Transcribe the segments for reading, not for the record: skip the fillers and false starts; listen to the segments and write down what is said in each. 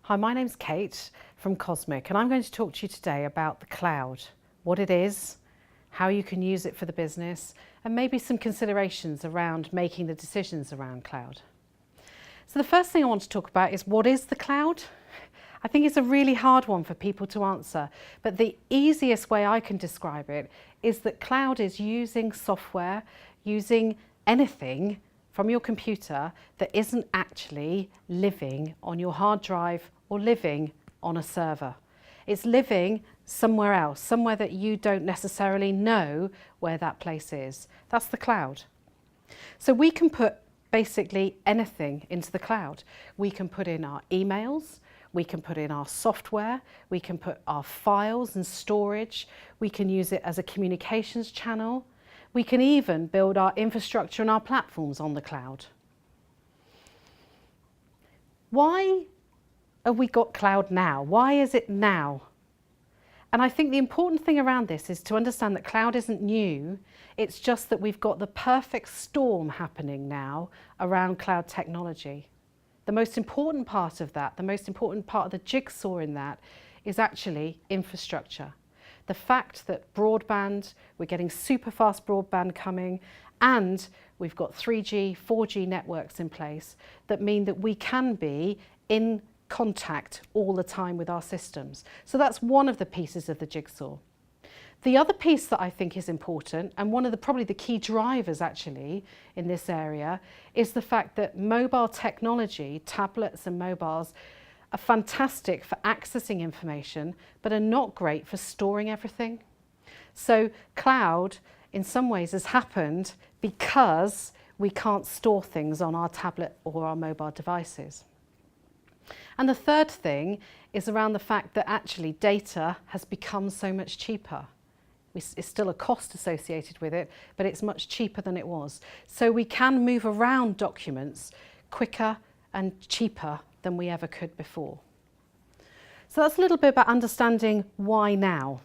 Hi, my name's Kate from Cosmic, and I'm going to talk to you today about the cloud, what it is, how you can use it for the business, and maybe some considerations around making the decisions around cloud. So the first thing I want to talk about is, what is the cloud? I think it's a really hard one for people to answer, but the easiest way I can describe it is that cloud is using software, using anything from your computer that isn't actually living on your hard drive or living on a server. It's living somewhere else, somewhere that you don't necessarily know where that place is. That's the cloud. So we can put basically anything into the cloud. We can put in our emails, we can put in our software, we can put our files and storage, we can use it as a communications channel. We can even build our infrastructure and our platforms on the cloud. Why have we got cloud now? Why is it now? And I think the important thing around this is to understand that cloud isn't new. It's just that we've got the perfect storm happening now around cloud technology. The most important part of that, the most important part of the jigsaw in that, is actually infrastructure. The fact that broadband, we're getting super fast broadband coming, and we've got 3G, 4G networks in place that mean that we can be in contact all the time with our systems. So that's one of the pieces of the jigsaw. The other piece that I think is important, and one of the probably the key drivers actually in this area, is the fact that mobile technology, tablets and mobiles, are fantastic for accessing information, but are not great for storing everything. So cloud, in some ways, has happened because we can't store things on our tablet or our mobile devices. And the third thing is around the fact that actually data has become so much cheaper. It's still a cost associated with it, but it's much cheaper than it was. So we can move around documents quicker and cheaper than we ever could before. So that's a little bit about understanding why now.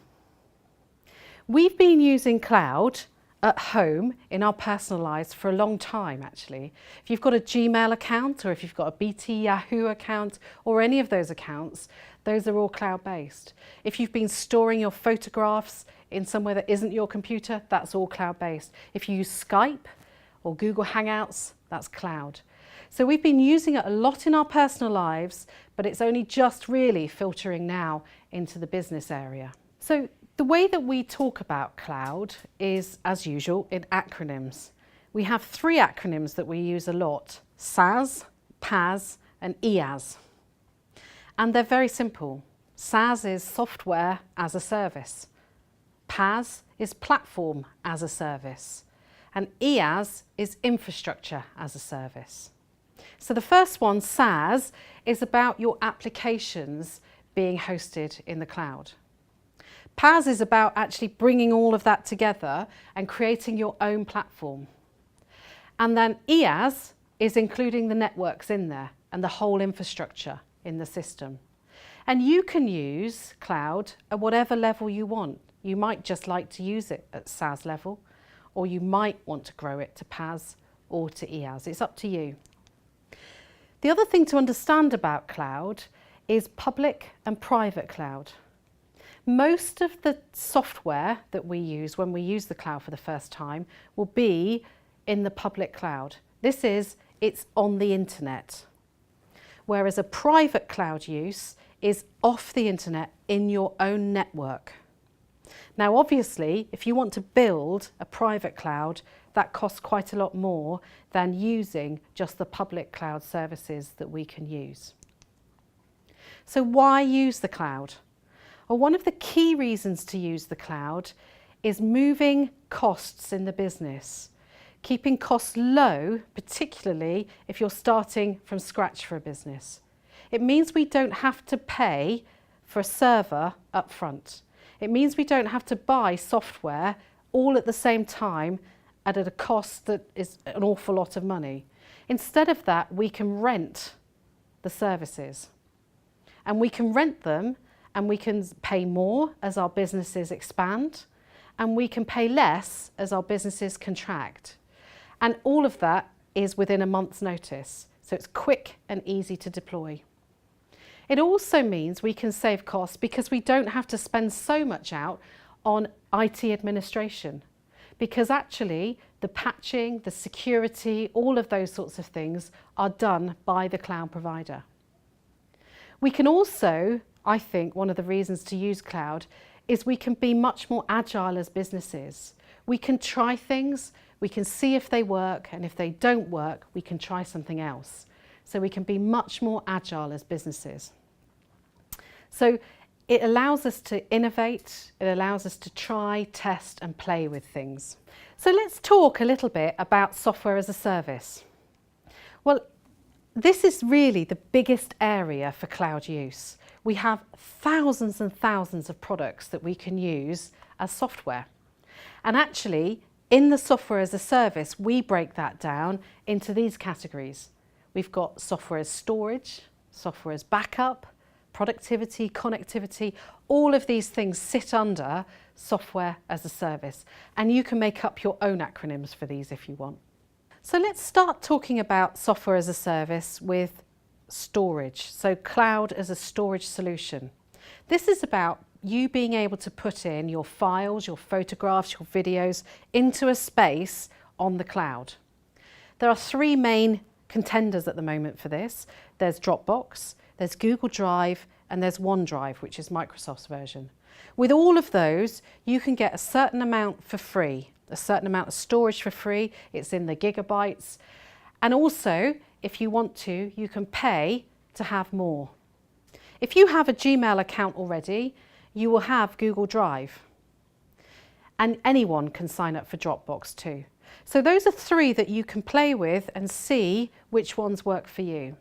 We've been using cloud at home in our personal lives for a long time actually. If you've got a Gmail account, or if you've got a BT Yahoo account, or any of those accounts, those are all cloud-based. If you've been storing your photographs in somewhere that isn't your computer, that's all cloud-based. If you use Skype or Google Hangouts, that's cloud. So we've been using it a lot in our personal lives, but it's only just really filtering now into the business area. So the way that we talk about cloud is, as usual, in acronyms. We have three acronyms that we use a lot: SaaS, PaaS and IaaS. And they're very simple. SaaS is software as a service. PaaS is platform as a service. And IaaS is infrastructure as a service. So the first one, SaaS, is about your applications being hosted in the cloud. PaaS is about actually bringing all of that together and creating your own platform. And then IaaS is including the networks in there and the whole infrastructure in the system. And you can use cloud at whatever level you want. You might just like to use it at SaaS level, or you might want to grow it to PaaS or to IaaS. It's up to you. The other thing to understand about cloud is public and private cloud. Most of the software that we use when we use the cloud for the first time will be in the public cloud. It's on the internet. Whereas a private cloud use is off the internet in your own network. Now obviously, if you want to build a private cloud, that costs quite a lot more than using just the public cloud services that we can use. So why use the cloud? Well, one of the key reasons to use the cloud is moving costs in the business. Keeping costs low, particularly if you're starting from scratch for a business. It means we don't have to pay for a server up front. It means we don't have to buy software all at the same time at a cost that is an awful lot of money. Instead of that, we can rent the services. And we can rent them, and we can pay more as our businesses expand, and we can pay less as our businesses contract. And all of that is within a month's notice. So it's quick and easy to deploy. It also means we can save costs because we don't have to spend so much out on IT administration, because actually the patching, the security, all of those sorts of things are done by the cloud provider. We can also, I think one of the reasons to use cloud is we can be much more agile as businesses. We can try things, we can see if they work, and if they don't work, we can try something else. So we can be much more agile as businesses. So it allows us to innovate, it allows us to try, test and play with things. So let's talk a little bit about software as a service. Well, this is really the biggest area for cloud use. We have thousands and thousands of products that we can use as software. And actually, in the software as a service, we break that down into these categories. We've got software as storage, software as backup, productivity, connectivity, all of these things sit under software as a service. And you can make up your own acronyms for these if you want. So let's start talking about software as a service with storage. So cloud as a storage solution. This is about you being able to put in your files, your photographs, your videos into a space on the cloud. There are three main contenders at the moment for this. There's Dropbox, there's Google Drive, and there's OneDrive, which is Microsoft's version. With all of those, you can get a certain amount for free, a certain amount of storage for free. It's in the gigabytes. And also, if you want to, you can pay to have more. If you have a Gmail account already, you will have Google Drive. And anyone can sign up for Dropbox too. So those are three that you can play with and see which ones work for you.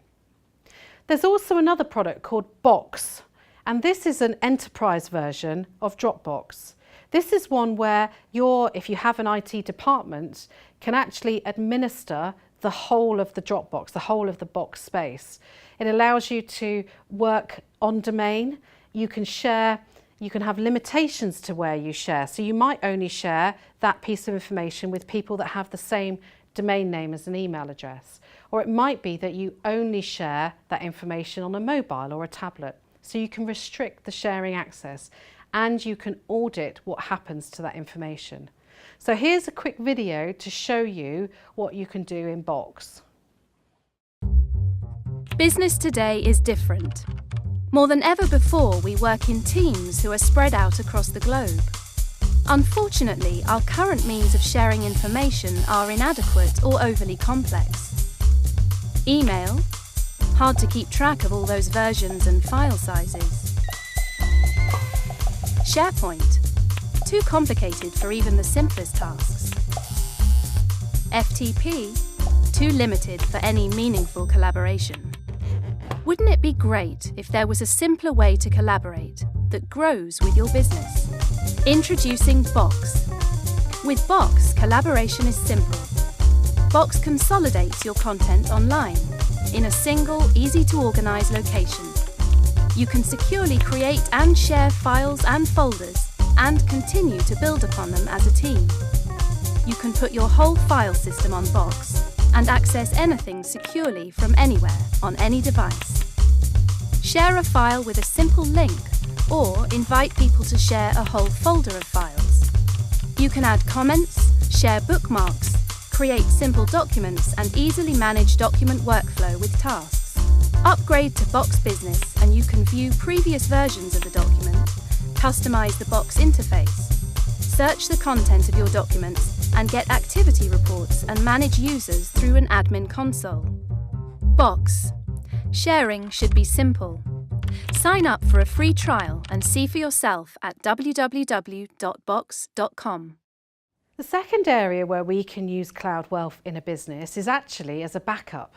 There's also another product called Box, and this is an enterprise version of Dropbox. This is one where if you have an IT department, can actually administer the whole of the Dropbox, the whole of the box space. It allows you to work on domain. You can share, you can have limitations to where you share. So you might only share that piece of information with people that have the same domain name as an email address. Or it might be that you only share that information on a mobile or a tablet. So you can restrict the sharing access and you can audit what happens to that information. So here's a quick video to show you what you can do in Box. Business today is different. More than ever before, we work in teams who are spread out across the globe. Unfortunately, our current means of sharing information are inadequate or overly complex. Email, hard to keep track of all those versions and file sizes. SharePoint, too complicated for even the simplest tasks. FTP, too limited for any meaningful collaboration. Wouldn't it be great if there was a simpler way to collaborate that grows with your business? Introducing Box. With Box, collaboration is simple. Box consolidates your content online in a single, easy-to-organize location. You can securely create and share files and folders and continue to build upon them as a team. You can put your whole file system on Box and access anything securely from anywhere on any device. Share a file with a simple link or invite people to share a whole folder of files. You can add comments, share bookmarks, create simple documents and easily manage document workflow with tasks. Upgrade to Box Business and you can view previous versions of the document, customize the Box interface, search the content of your documents and get activity reports and manage users through an admin console. Box. Sharing should be simple. Sign up for a free trial and see for yourself at www.box.com. The second area where we can use cloud wealth in a business is actually as a backup.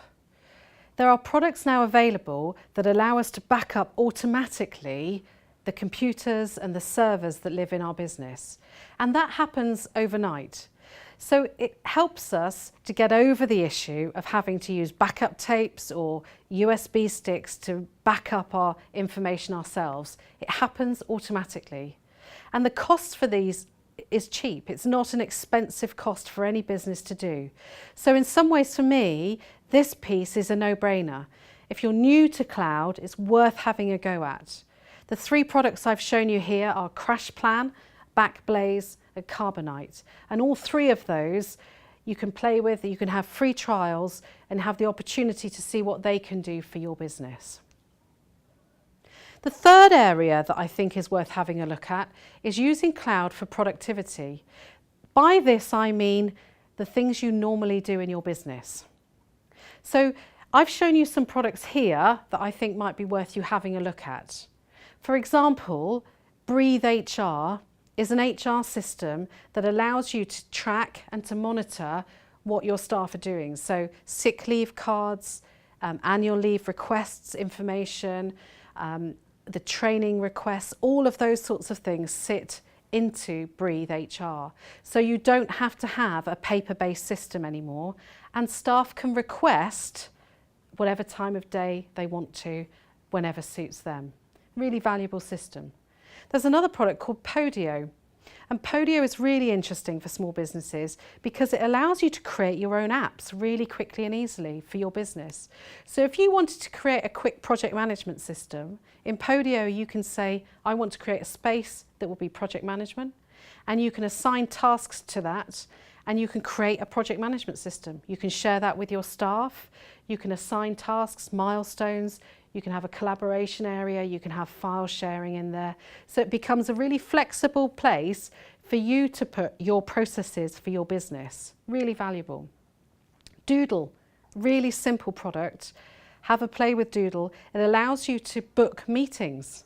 There are products now available that allow us to back up automatically the computers and the servers that live in our business. And that happens overnight. So it helps us to get over the issue of having to use backup tapes or USB sticks to back up our information ourselves. It happens automatically. And the cost for these is cheap. It's not an expensive cost for any business to do. So in some ways for me, this piece is a no-brainer. if you're new to cloud, it's worth having a go at. The 3 products I've shown you here are CrashPlan, Backblaze and Carbonite. And all 3 of those you can play with, you can have free trials and have the opportunity to see what they can do for your business. The third area that I think is worth having a look at is using cloud for productivity. By this I mean the things you normally do in your business. So I've shown you some products here that I think might be worth you having a look at. For example, Breathe HR is an HR system that allows you to track and to monitor what your staff are doing. So sick leave cards, annual leave requests information, the training requests, all of those sorts of things sit into Breathe HR. So you don't have to have a paper-based system anymore, and staff can request whatever time of day they want to, whenever suits them. Really valuable system. There's another product called Podio. And Podio is really interesting for small businesses because it allows you to create your own apps really quickly and easily for your business. So if you wanted to create a quick project management system, in Podio you can say, I want to create a space that will be project management, and you can assign tasks to that, and you can create a project management system. You can share that with your staff, you can assign tasks, milestones, you can have a collaboration area, you can have file sharing in there. So it becomes a really flexible place for you to put your processes for your business. Really valuable. Doodle, really simple product. Have a play with Doodle. It allows you to book meetings.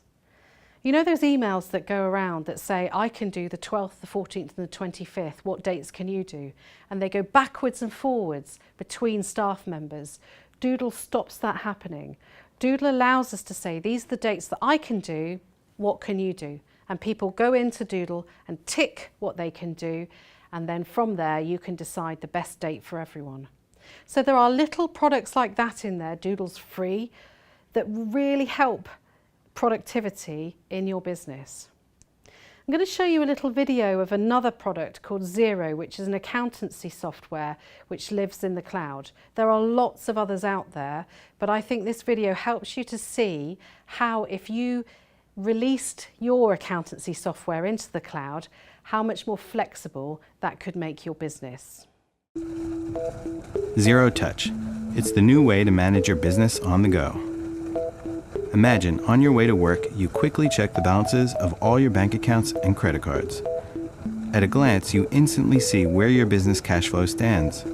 You know those emails that go around that say, I can do the 12th, the 14th and the 25th, what dates can you do? And they go backwards and forwards between staff members. Doodle stops that happening. Doodle allows us to say, these are the dates that I can do, what can you do? And people go into Doodle and tick what they can do, and then from there you can decide the best date for everyone. So there are little products like that in there, Doodle's free, that really help productivity in your business. I'm going to show you a little video of another product called Xero, which is an accountancy software which lives in the cloud. There are lots of others out there, but I think this video helps you to see how, if you released your accountancy software into the cloud, how much more flexible that could make your business. Zero Touch. It's the new way to manage your business on the go. Imagine, on your way to work, you quickly check the balances of all your bank accounts and credit cards. At a glance, you instantly see where your business cash flow stands.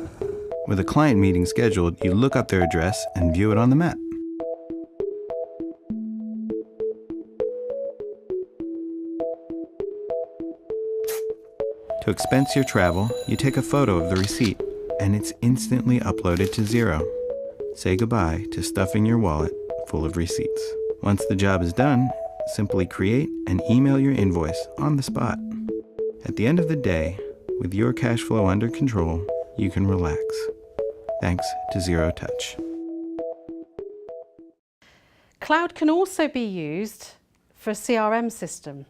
With a client meeting scheduled, you look up their address and view it on the map. To expense your travel, you take a photo of the receipt, and it's instantly uploaded to Xero. Say goodbye to stuffing your wallet full of receipts. Once the job is done, simply create and email your invoice on the spot. At the end of the day, with your cash flow under control, you can relax. Thanks to Zero Touch. Cloud can also be used for a CRM system.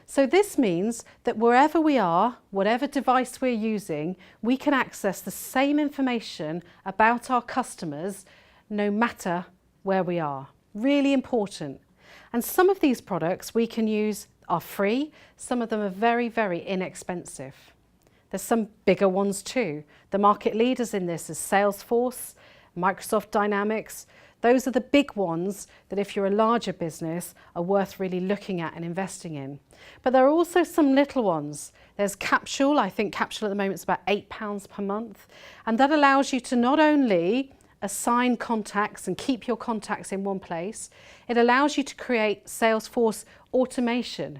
So this means that wherever we are, whatever device we're using, we can access the same information about our customers no matter where we are. Really important. And some of these products we can use are free. Some of them are very, very inexpensive. There's some bigger ones too. The market leaders in this is Salesforce, Microsoft Dynamics. Those are the big ones that, if you're a larger business, are worth really looking at and investing in. But there are also some little ones. There's Capsule. I think Capsule at the moment is about £8 per month. And that allows you to not only assign contacts and keep your contacts in one place, it allows you to create Salesforce automation.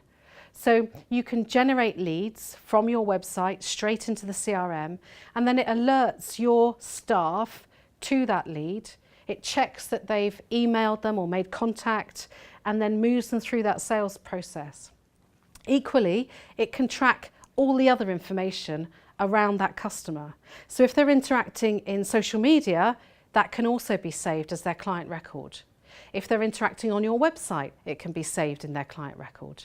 So you can generate leads from your website straight into the CRM, and then it alerts your staff to that lead. It checks that they've emailed them or made contact, and then moves them through that sales process. Equally, it can track all the other information around that customer. So if they're interacting in social media, that can also be saved as their client record. If they're interacting on your website, it can be saved in their client record.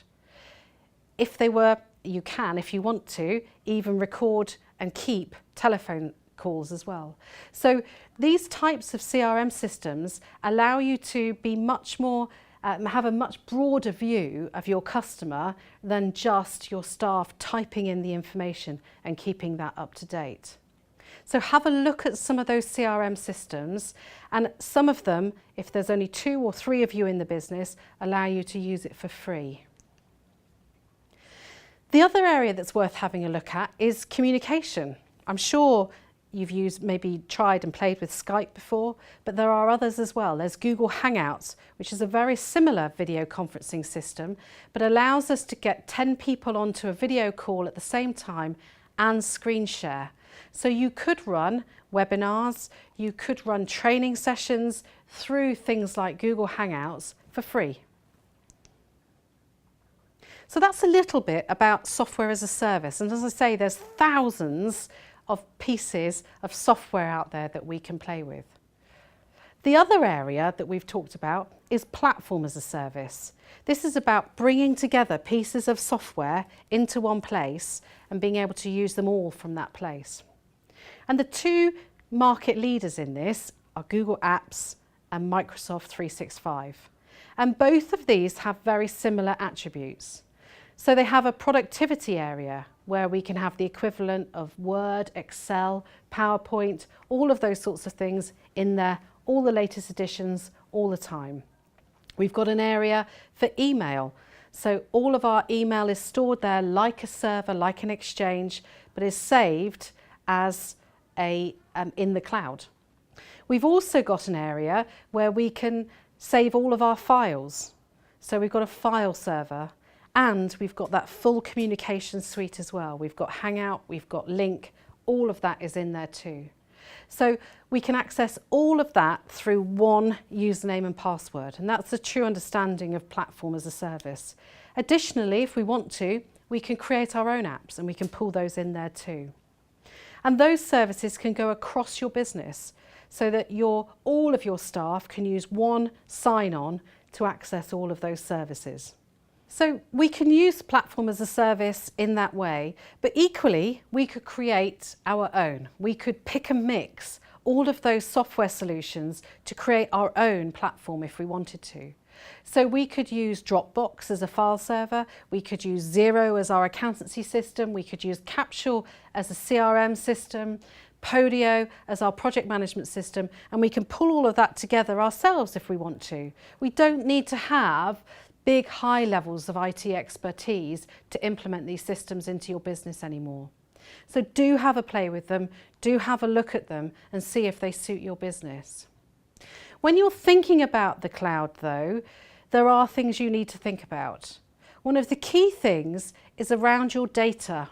You can, if you want to, even record and keep telephone calls as well. So these types of CRM systems allow you to be much more have a much broader view of your customer than just your staff typing in the information and keeping that up to date. So have a look at some of those CRM systems, and some of them, if there's only 2 or 3 of you in the business, allow you to use it for free. The other area that's worth having a look at is communication. I'm sure you've maybe tried and played with Skype before, but there are others as well. There's Google Hangouts, which is a very similar video conferencing system, but allows us to get 10 people onto a video call at the same time and screen share. So you could run webinars, you could run training sessions through things like Google Hangouts for free. So that's a little bit about software as a service. And as I say, there's thousands of pieces of software out there that we can play with. The other area that we've talked about is platform as a service. This is about bringing together pieces of software into one place and being able to use them all from that place. And the 2 market leaders in this are Google Apps and Microsoft 365. And both of these have very similar attributes. So they have a productivity area where we can have the equivalent of Word, Excel, PowerPoint, all of those sorts of things in there, all the latest editions, all the time. We've got an area for email. So all of our email is stored there like a server, like an Exchange, but is saved as in the cloud. We've also got an area where we can save all of our files. So we've got a file server. And we've got that full communication suite as well. We've got Hangout, we've got Link, all of that is in there too. So we can access all of that through one username and password, and that's a true understanding of platform as a service. Additionally, if we want to, we can create our own apps and we can pull those in there too. And those services can go across your business so that all of your staff can use one sign-on to access all of those services. So we can use platform as a service in that way, but equally we could create our own. We could pick and mix all of those software solutions to create our own platform if we wanted to. So we could use Dropbox as a file server, we could use Xero as our accountancy system, we could use Capsule as a CRM system, Podio as our project management system, and we can pull all of that together ourselves if we want to. We don't need to have big high levels of IT expertise to implement these systems into your business anymore. So do have a play with them, do have a look at them and see if they suit your business. When you're thinking about the cloud though, there are things you need to think about. One of the key things is around your data,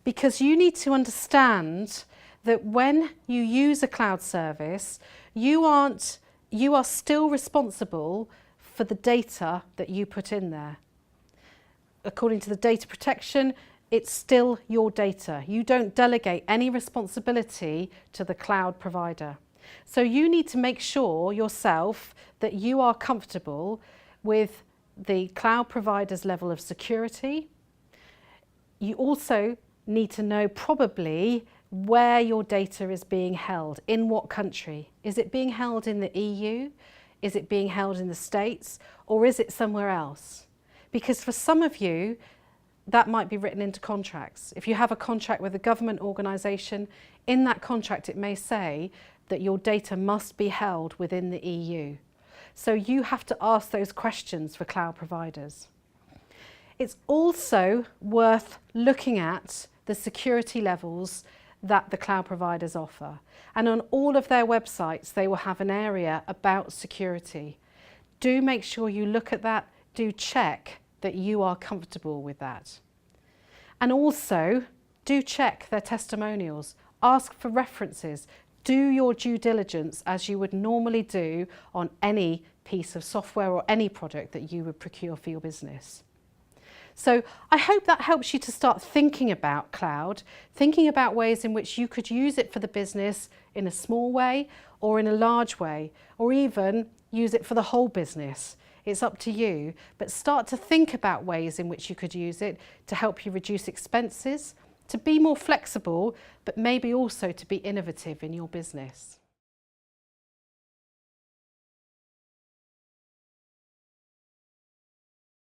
because you need to understand that when you use a cloud service, you are still responsible for the data that you put in there. According to the data protection, it's still your data. You don't delegate any responsibility to the cloud provider. So you need to make sure yourself that you are comfortable with the cloud provider's level of security. You also need to know probably where your data is being held, in what country. Is it being held in the EU? Is it being held in the States, or is it somewhere else? Because for some of you, that might be written into contracts. If you have a contract with a government organisation, in that contract it may say that your data must be held within the EU. So you have to ask those questions for cloud providers. It's also worth looking at the security levels that the cloud providers offer. And on all of their websites, they will have an area about security. Do make sure you look at that, do check that you are comfortable with that. And also, do check their testimonials, ask for references, do your due diligence as you would normally do on any piece of software or any product that you would procure for your business. So I hope that helps you to start thinking about cloud, thinking about ways in which you could use it for the business in a small way or in a large way, or even use it for the whole business. It's up to you, but start to think about ways in which you could use it to help you reduce expenses, to be more flexible, but maybe also to be innovative in your business.